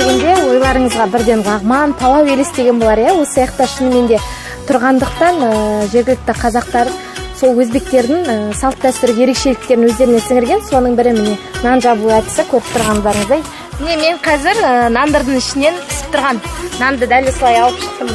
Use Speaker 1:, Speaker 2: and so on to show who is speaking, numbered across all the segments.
Speaker 1: келгенде ойларыңызға бірден лағман, палау елестеген болар, осы сияқты шынымен де тұрғандықтан жергілікті қазақтар сол өзбектердің салт дәстүр ерекшеліктерін өздеріне сіңірген. Соның бірі міне нан жабу әдісі, көріп тұрғандарыңыздай. Міне мен қазір нандырдың ішінен пісіп тұрған нанды дәл осылай алып шықтым.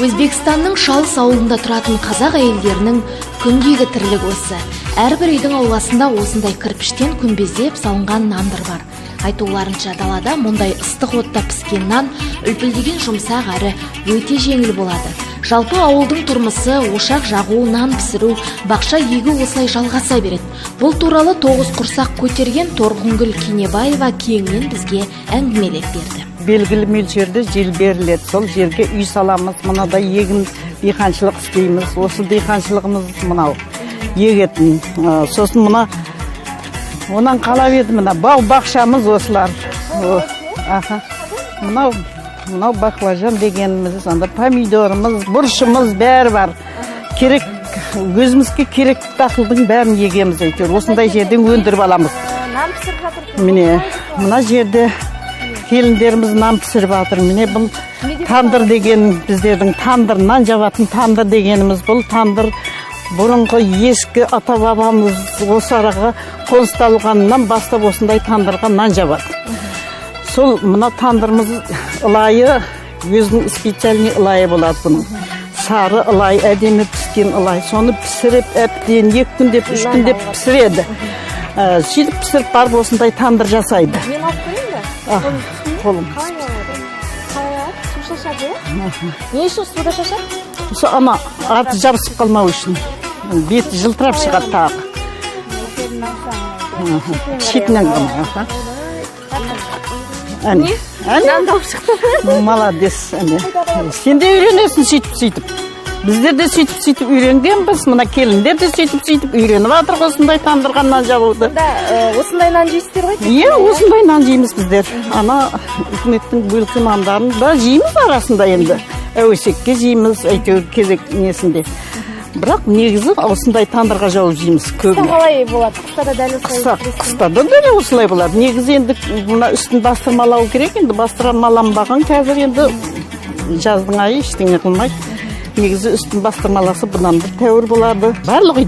Speaker 2: Өзбекстанның Шалыс ауылында тұратын қазақ әйелдерінің күндегі тірлігі осы. Әрбір үйдің ауласында осындай кірпіштен күмбездеп салынған нандыр бар. Айтуларынша далада мұндай ыстық отта піскен нан үлпілдеген жұмсақ әрі өте жеңіл болады. Жалпы ауылдың тұрмысы ошақ жағу, нан пісіру, бақша егу осылай жалғаса береді. Бұл туралы 9 құрсақ көтерген Торғынгүл Кенебаева кеңінен бізге әңгімелеп берді.
Speaker 3: Белгілі мөлшерде жер беріледі. Сол жерге үй саламыз, мынада егін диқаншылық істейміз. Осы диқаншылығымыз мынау егетін. Сосын мына онан қалап еді, мына бау бақшамыз осылар. Мынау баклажан дегеніміз, анда помидорымыз, бұршымыз бәрі бар. Керек, өзімізге керек дақылдың бәрін егеміз әйтеуір. Осындай жерден өндіріп аламыз.
Speaker 1: Нан пісіріп жатыр.
Speaker 3: Міне, мына жерде келіндеріміз нан пісіріп жатыр. Міне бұл тандыр деген біздердің тандыр, нан жабатын тандыр дегеніміз. Бұл тандыр бұрынғы ескі ата-бабамыз осы араға қонысталғаннан бастап осындай тандырға нан жабады. Сол мына тандырымыз ылайы, өзінің специальный ылайы болады бұның. Сары ылай, әдемі піскен ылай. Соны пісіріп, әптен 2 күндеп, 3 күндеп пісіреді. Сөйтіп пісіріп барып осындай тандыр жасайды.
Speaker 1: Мен алып көрейін бе?
Speaker 3: Қолым.
Speaker 1: Қалай? Су шашады? Не үшін суда шашады?
Speaker 3: Осы ана аты жабысып қалмау үшін. Беті жылтырап шығады тағы. Шетінен ғана.
Speaker 1: Не? Нан тауып шықты.
Speaker 3: Молодец. Сен де үйренесің сөйтіп. Біздер де сөйтіп үйренгенбіз. Мына келіндер де сөйтіп үйреніп жатыр осындай тандырған нан жабуды.
Speaker 1: Осындай нан жейсіздер ғой?
Speaker 3: Иә, осындай нан жейміз біздер. Ана үкіметтің бөлкі нандарын да жейміз арасында енді. Әуесекке жейміз, әйтеуір кезек несінде. Бірақ негізі осындай тандырға жауып жейміз көбіне.
Speaker 1: Қыста қалай болады? Қыста да дәл осылай?
Speaker 3: Қыста да дәл осылай болады. Негізі енді мына үстін бастырмалау керек. Енді бастырмаланбаған қазір енді жаздың айы ештеңе қылмайды. Негізі үстін бастырмаласы бұдан бір тәуір болады. Барлық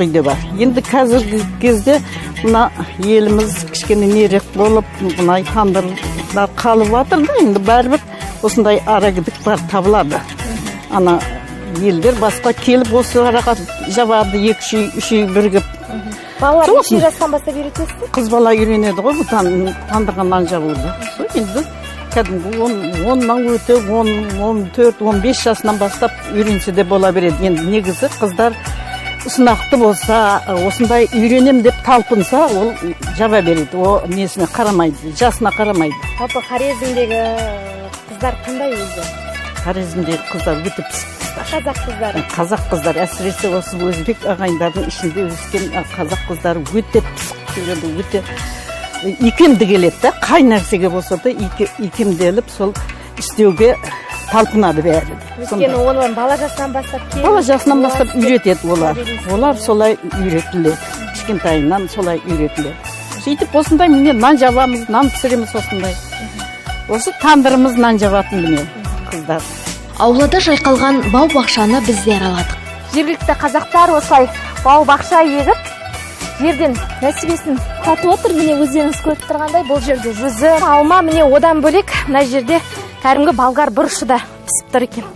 Speaker 3: үйде бар. Енді қазіргі кезде мына еліміз кішкене нерек болып, мына тандырлар қалып жатыр да, енді бәрібір осындай арагідік бар табылады. Ана елдер басқа келіп осы араға жабады, 2-3 үй бірігіп.
Speaker 1: Балалар неше жастан бастап үйретесіз?
Speaker 3: Қыз бала үйренеді ғой бұл тандырған нан жабуды. Енді кәдімгі 10-нан өте 14-15 жасынан бастап үйренсе де бола береді. Енді негізі қыздар сынақты болса, осындай үйренем деп талпынса, ол жаба береді. О несіне қарамайды, жасына қарамайды.
Speaker 1: Жалпы Хорезмдегі қыздар қандай өзі?
Speaker 3: Хорезмдегі қыздар өте пісік.
Speaker 1: Қазақ қыздар,
Speaker 3: әсіресе осы өзбек ағайындардың ішінде өскен қазақ қыздары өте пісік, өте икемді келеді да, қай нәрсеге болса да икемделіп сол істеуге талпынады бәрі.
Speaker 1: Өйткені олар бала
Speaker 3: жасынан бастап үйретеді олар. Олар солай үйретіледі. Кішкентайынан солай үйретіледі. Сөйтіп осындай міне нан жабамыз, нан пісіреміз осындай. Осы тандырымыз нан жабатын міне қыздар.
Speaker 2: Аулада жайқалған бау бақшаны біз де араладық.
Speaker 1: Жергілікті қазақтар осылай бау бақша егіп, жерден нәсібесін татып отыр. Міне өздеріңіз көріп тұрғандай, бұл жерде жүзім, алма, міне одан бөлек мына жерде кәдімгі болгар бұрышы да пісіп тұр екен.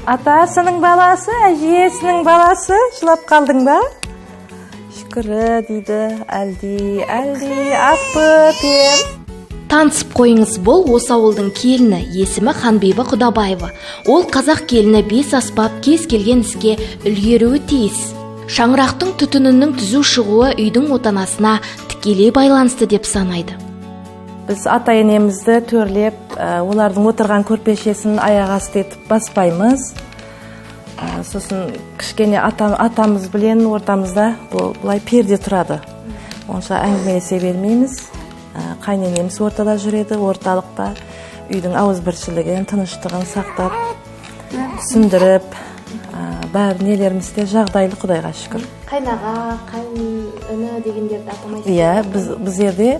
Speaker 4: Атасының баласы, әжесінің баласы, жылап қалдың ба? Шүкірі дейді, әлди, аппым.
Speaker 2: Танысып қойыңыз, бұл осы ауылдың келіні, есімі Ханбибі Құдабаева. Ол қазақ келіні 5 аспап кез келген іске үлгеруі тиіс. Шаңырақтың түтінінің түзу шығуы үйдің отанасына тікелей байланысты деп санайды.
Speaker 4: Біз ата-енемізді төрлеп, олардың отырған көрпешесін аяқ асты етіп баспаймыз. Сосын кішкене атамыз білен ортамызда бұлай перде тұрады. Онша әңгімелесе бермейміз. Қайненеміз ортада жүреді, орталықта үйдің ауызбіршілігін, тыныштығын сақтап, түсіндіріп, бәрі нелерімізде жағдайлы, Құдайға шүкір.
Speaker 1: Кайнаға, кайын дегендерді атамайсыз?
Speaker 4: Иә, біз жерде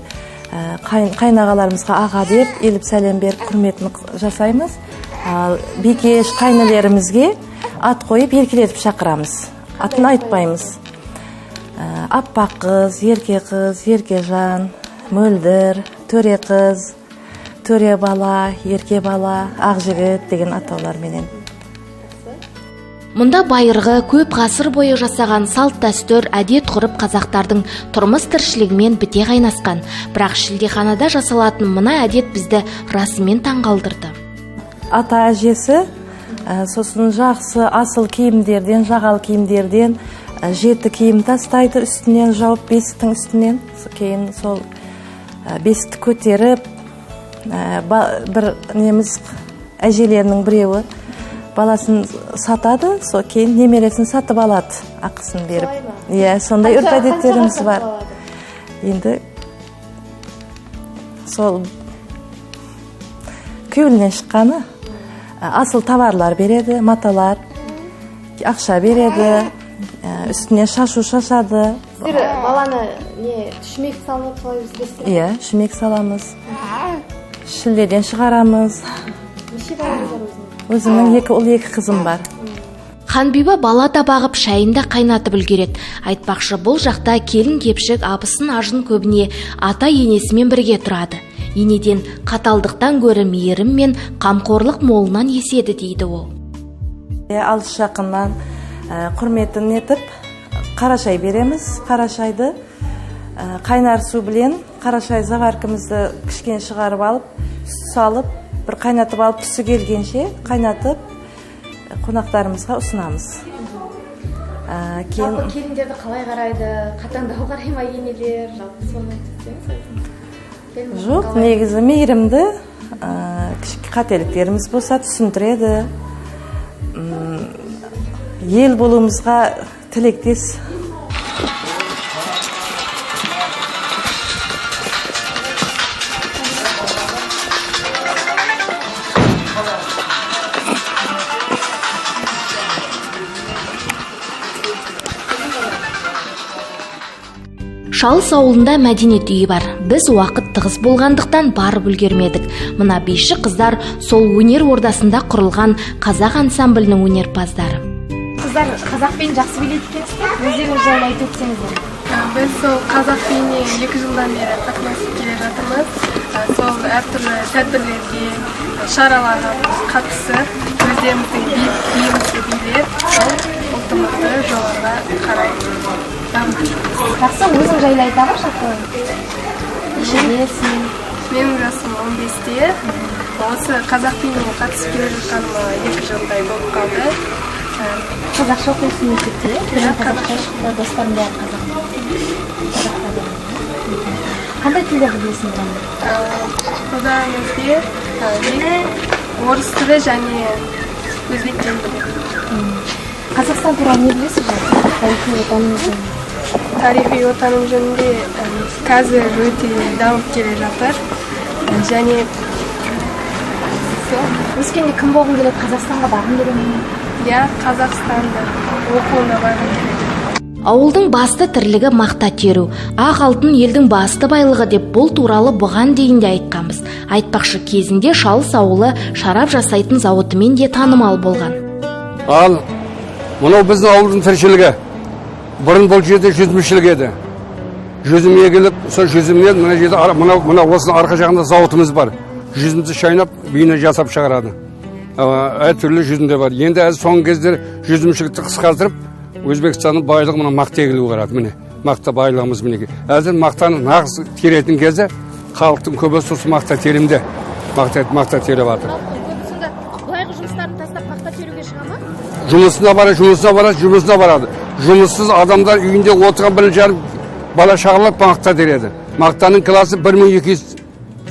Speaker 4: қайнағаларымызға аға деп еліп сәлем беріп құрметін жасаймыз. Бикеш қайнелерімізге ат қойып еркелетіп шақырамыз. Атын айтпаймыз. Аппақ қыз, еркежан, мөлдір, төре қыз, төре бала, ерке бала, ақ жігіт деген атауларменен.
Speaker 2: Мұнда байырғы көп ғасыр бойы жасаған салт дәстүр, әдет ғұрып қазақтардың тұрмыс тіршілігімен біте қайнасқан. Бірақ шілдеханада жасалатын мына әдет бізді расымен таңғалдырды.
Speaker 4: Ата әжесі сосын жақсы асыл киімдерден, жағал киімдерден жеті киім тастайды үстінен жауып, бесіктің үстінен. Кейін сол бесікті көтеріп, бір неміз әжелерінің біреуі баласын сатады, сол кейін немересін сатып алады, ақысын беріп. Иә, сондай үрт әдеттеріміз бар. Енді сол күйеуінен шыққаны асыл товарлар береді, маталар, ақша береді, үстіне шашу шашады.
Speaker 1: Сіздер баланы шүмек салып солай өсіресіздер?
Speaker 4: Иә, шүмек саламыз. Шілдеден шығарамыз.
Speaker 1: Неше балаңыз бар өзіңіз?
Speaker 4: Өзімнің 2 ұл 2 қызым бар.
Speaker 2: Ханбиба бала табағып шайында қайнатып үлгереді. Айтпақшы, бұл жақта келін кепшік абысын ажын көбіне ата енесімен бірге тұрады. Енеден қаталдықтан гөрі мейірім мен қамқорлық молынан еседі дейді ол.
Speaker 4: Алыс жақыннан құрметін етіп, қарашай береміз. Қарашайды қайнар су білен қарашай заваркамызды кішкене шығарып алып, сүт салып, бір қайнатып алып, түсі келгенше қайнатып, қонақтарымызға ұсынамыз.
Speaker 1: Жалпы келіндерді қалай қарайды? Қатаңдау қарай ма енелер? Жалпы соны айтсаңыз?
Speaker 4: Жоқ, негізі мейірімді, қателіктеріміз болса түсіндіреді. Ел болуымызға тілектес.
Speaker 2: Шалыс ауылында мәдениет үйі бар. Біз уақыт тығыз болғандықтан барып үлгермедік. Мына биші қыздар сол өнер ордасында құрылған қазақ ансамблінің өнерпаздары.
Speaker 1: Қыздар қазақ биін жақсы билейді екенсіздер? Өздеріңіз жайлы айтып өтсеңіздер.
Speaker 5: Біз сол қазақ биіне 2 жылдан бері қатынасып келе жатырмыз. Сол әртүрлі тәдбірлерге, шараларға қатысып, өздеріміздің биімізді билеп, сол ұлтымызды жоғарыға қарай дамытамыз.
Speaker 1: Жақсы, өзің жайлы айтамын шақы? Нешедесің?
Speaker 5: Менің жасым 15-те. Осы қазақ биіне қатысып келе жатқаныма 2 жылдай болып қалды.
Speaker 1: Қазақша оқисың мектепте?
Speaker 5: Иә, қазақша.
Speaker 1: Достарым бәрі қазақ. Қандай тілдерді білесің?
Speaker 5: Содан өзге орыс тілі және өзбек тілін білемін.
Speaker 1: Қазақстан туралы не білесіз? Тарихи отаным жөнінде.
Speaker 5: Тарихи отаным жөнінде қазір өте дамып келе жатыр. Және
Speaker 1: өскенде кім болғың келеді? Қазақстанға барғың келеді ме?
Speaker 5: иә, Қазақстанда оқуына барғым келеді.
Speaker 2: Ауылдың басты тірлігі мақта теру. Ақ алтын елдің басты байлығы деп бұл туралы бұған дейін де айтқанбыз. Айтпақшы, кезінде Шалыс ауылы шарап жасайтын зауытымен де танымал болған.
Speaker 6: Ал мынау біздің ауылдың тіршілігі. Бұрын бұл жерде жүзімшілік еді. Жүзім егіліп, сол жүзімнен мына жерде мына осының арқа жағында зауытымыз бар. Жүзімді шайнап, бейне жасап шығарады. Әртүрлі жүзімде бар. Енді соңғы кездер жүзімшілікті қысқартырып, Өзбекстанның байлығы мына мақта егілуі қарады. Міне, мақта байлығымыз мінеке. Әзір мақтаны нағыз теретін кезде халықтың көбісі осы мақта теримде. Мақта теріп жатыр.
Speaker 1: Көбісінде былайғы жұмыстарын тастап мақта теруге шыға ма?
Speaker 6: Жұмысына барады. Жұмыссыз адамдар үйінде отырған 1,5 бала шағалап мақта тереді. Мақтаның класы 1200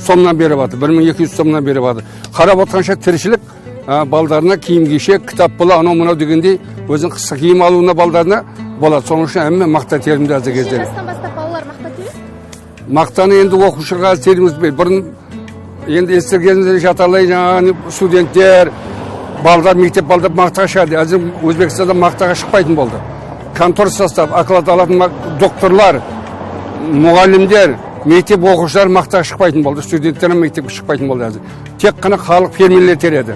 Speaker 6: сомнан беріп жатыр. 1200 сомнан беріп жатыр. Қарап отырғанша тіршілік балдарына киім кешек, кітап бола, анау мынау дегендей өзің қысқа киім алуына балдарына болады. Соның үшін әмме мақта теримде әзір кездері.
Speaker 1: Жастан бастап балалар мақта тереді?
Speaker 6: Мақтаны енді оқушыға теріміз бей. Бұрын енді естергенімізде жаталай жаңағы студенттер, балдар, мектеп балдар мақтаға шығады. Әзір Өзбекстанда мақтаға шықпайтын болды. контор состав, оклад алатын докторлар, мұғалімдер, мектеп оқушылар мақта шықпайтын болды, студенттер мектепке шықпайтын болды әзір. Тек қана халық фермерлер тереді.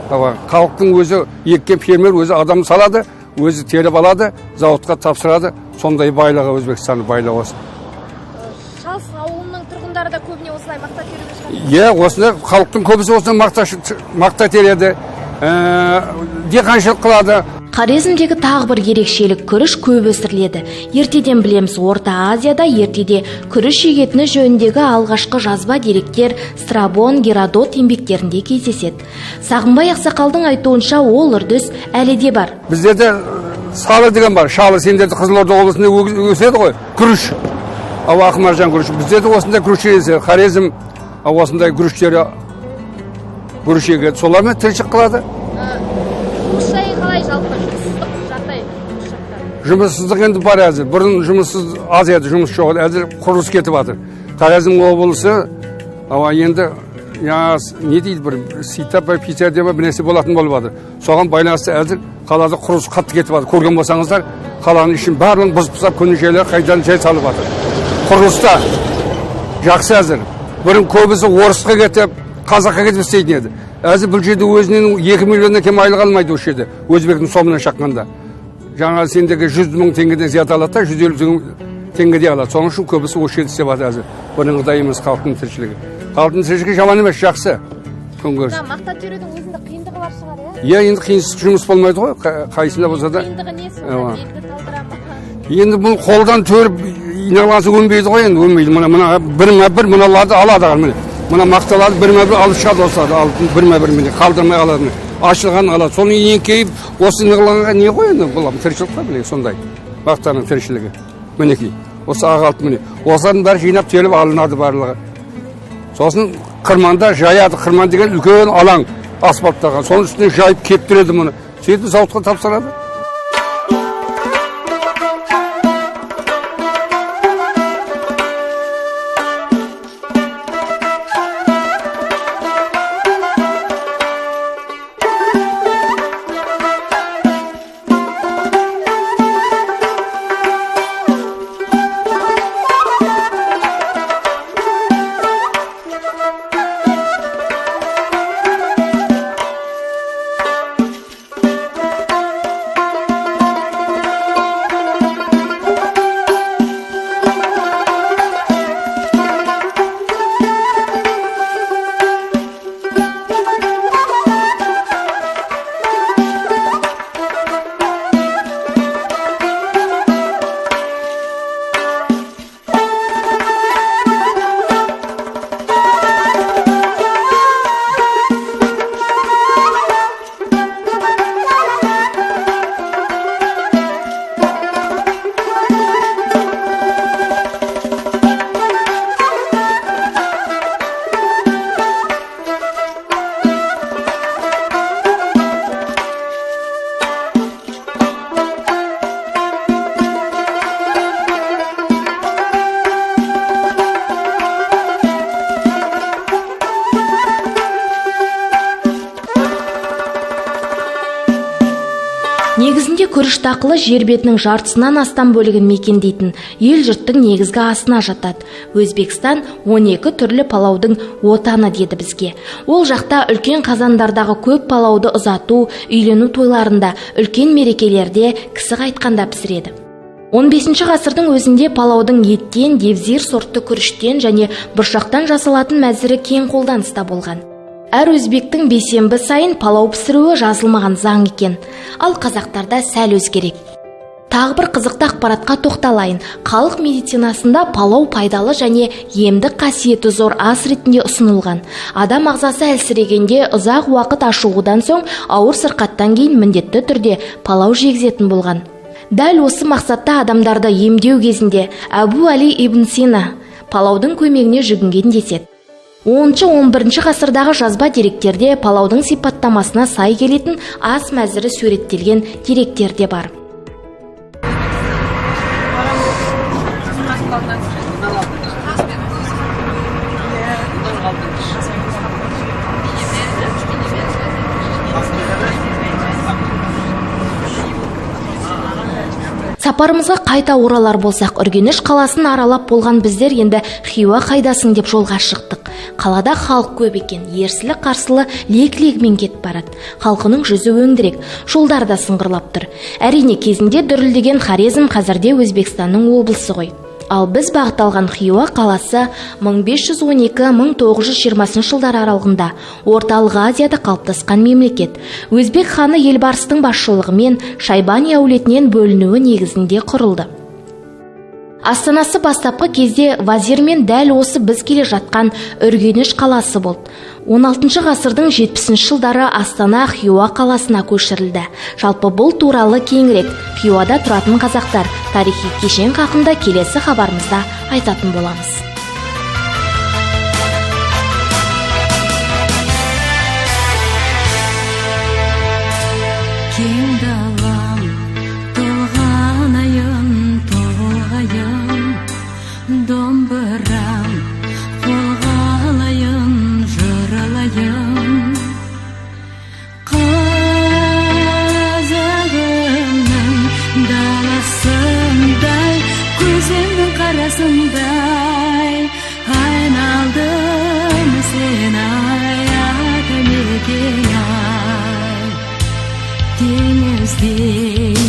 Speaker 6: Халықтың өзі еккен фермер өзі адам салады, өзі теріп алады, зауытқа тапсырады, сондай байлығы Өзбекстанның байлығы осы.
Speaker 1: Шалыс ауылының тұрғындары да көбіне осылай мақта теруге шығады.
Speaker 6: Осында халықтың көбісі осында мақта тереді, диқаншылық қылады.
Speaker 2: Хорезмдегі тағы бір ерекшелік күріш көп өсіріледі. Ертеден білеміз, Орта Азияда ертеде күріш егетіні жөніндегі алғашқы жазба деректер Страбон, Геродот еңбектерінде кездеседі. Сағынбай ақсақалдың айтуынша ол үрдіс әлі де бар.
Speaker 6: Біздерде салы деген бар. Шалы сендерді Қызылорда облысында өседі ғой, күріш. Ақмаржан күріш. Біздерде осындай күріш егеді. Хорезм осындай күріштері күріш егеді. Солармен тіршілік қылады. Жұмыссыздық енді бар әзір. Бұрын жұмыссыз аз еді, жұмыс жоқ еді. Әзір құрылыс кетіп жатыр. Хорезм облысы енді не дейді, бір ситап пицер деп бір нәрсе болатын болып жатыр. Соған байланысты әзір қалада құрылыс қатты кетіп жатыр. Көрген болсаңыздар, қаланың ішін барлығын бұзып тастап көңілшелер қайдан жай салып жатыр. Құрылыста жақсы әзір. Бұрын көбісі орысқа кетіп, қазаққа кетіп істейтін еді. Әзір бұл жерде өзінен 2 миллионнан кем айлық алмайды осы жерде, өзбектің сомынан шаққанда. Жаңа сендегі 100 мың теңгеден зият алады да, 150 теңгеден алады. Соның үшін көбісі осы жерде істеп жатыр әзір. Бұрынғыдай емес халықтың тіршілігі. Халықтың тіршілігі жаман емес, жақсы.
Speaker 1: Мақта терудің өзінде қиындығы бар шығар, иә?
Speaker 6: Енді қиынсыз жұмыс болмайды ғой, қайсында болса да.
Speaker 1: Қиындығы не сонда белгі талдырама?
Speaker 6: Енді бұл қолдан төріп иналғансы өнбейді ғой, енді өнбейді. Мына бірме-бір мыналарды алады. Мына мақталады, бірме-бір алып шығады осылады, бірме-бір міне қалдырмай алады. Ашылған алады. Соны еңкейіп, осы нығылғанға не ғой енді? Бұл тіршілік па біле, сондай. Мақтаның тіршілігі. Мінекей, осы ағалты міне. Осылардың бәрі жинап теріп алынады барлығы. Сосын қырманда жаяды. Қырман деген үлкен алаң асфальттаған. Соның үстіне жайып кептіреді мұны. Сөйтіп зауытқа тапсырады.
Speaker 2: Негізінде күріш дақылы жер бетінің жартысынан астам бөлігін мекендейтін ел жұрттың негізгі асына жатады. Өзбекстан 12 түрлі палаудың отаны деді бізге. Ол жақта үлкен қазандардағы көп палауды ұзату, үйлену тойларында, үлкен мерекелерде кісі қайтқанда пісіреді. 15 ғасырдың өзінде палаудың еттен, девзир сортты күріштен және бұршақтан жасалатын мәзірі кең қолданыста болған. Әр өзбектің бейсенбі сайын палау пісіруі жазылмаған заң екен. Ал қазақтарда сәл өзгерек. Тағы бір қызықты ақпаратқа тоқталайын. Халық медицинасында палау пайдалы және емдік қасиеті зор ас ретінде ұсынылған. Адам ағзасы әлсірегенде ұзақ уақыт ашығудан соң ауыр сырқаттан кейін міндетті түрде палау жегізетін болған. Дәл осы мақсатта адамдарды емдеу кезінде Әбу Али ибн Сина палаудың көмегіне жүгінген деседі. 10-11 ғасырдағы жазба деректерде палаудың сипаттамасына сай келетін ас мәзірі суреттелген деректер де бар. Сапарымызға қайта оралар болсақ, Үргеніш қаласын аралап болған біздер енді Хиуа қайдасың деп жолға шықтық. Қалада халық көп екен, ерсілі-қарсылы лек-легімен кетіп барады. Халқының жүзі өңдірек, жолдар да сыңғырлап тұр. Әрине, кезінде дүрілдеген Хорезм қазірде Өзбекстанның облысы ғой. Ал біз бағытталған Хиуа қаласы 1512-1920 жылдар аралығында орталық Азияда қалыптасқан мемлекет. Өзбек ханы Елбарыстың басшылығымен Шайбани әулетінен бөлінуі негізінде құрылды. Астанасы бастапқы кезде вазирмен дәл осы біз келе жатқан Үргеніш қаласы болды. 16 ғасырдың 70 жылдары Астана Хиуа қаласына көшірілді. Жалпы бұл туралы кеңірек Хиуада тұратын қазақтар тарихи кешен хақында келесі хабарымызда айтатын боламыз.
Speaker 7: Домбырам қолға алайын, жырлайын. Қазағымның даласындай, көзіңнің қарасындай, айналдым сен ай, атамекен ай. Теңіздей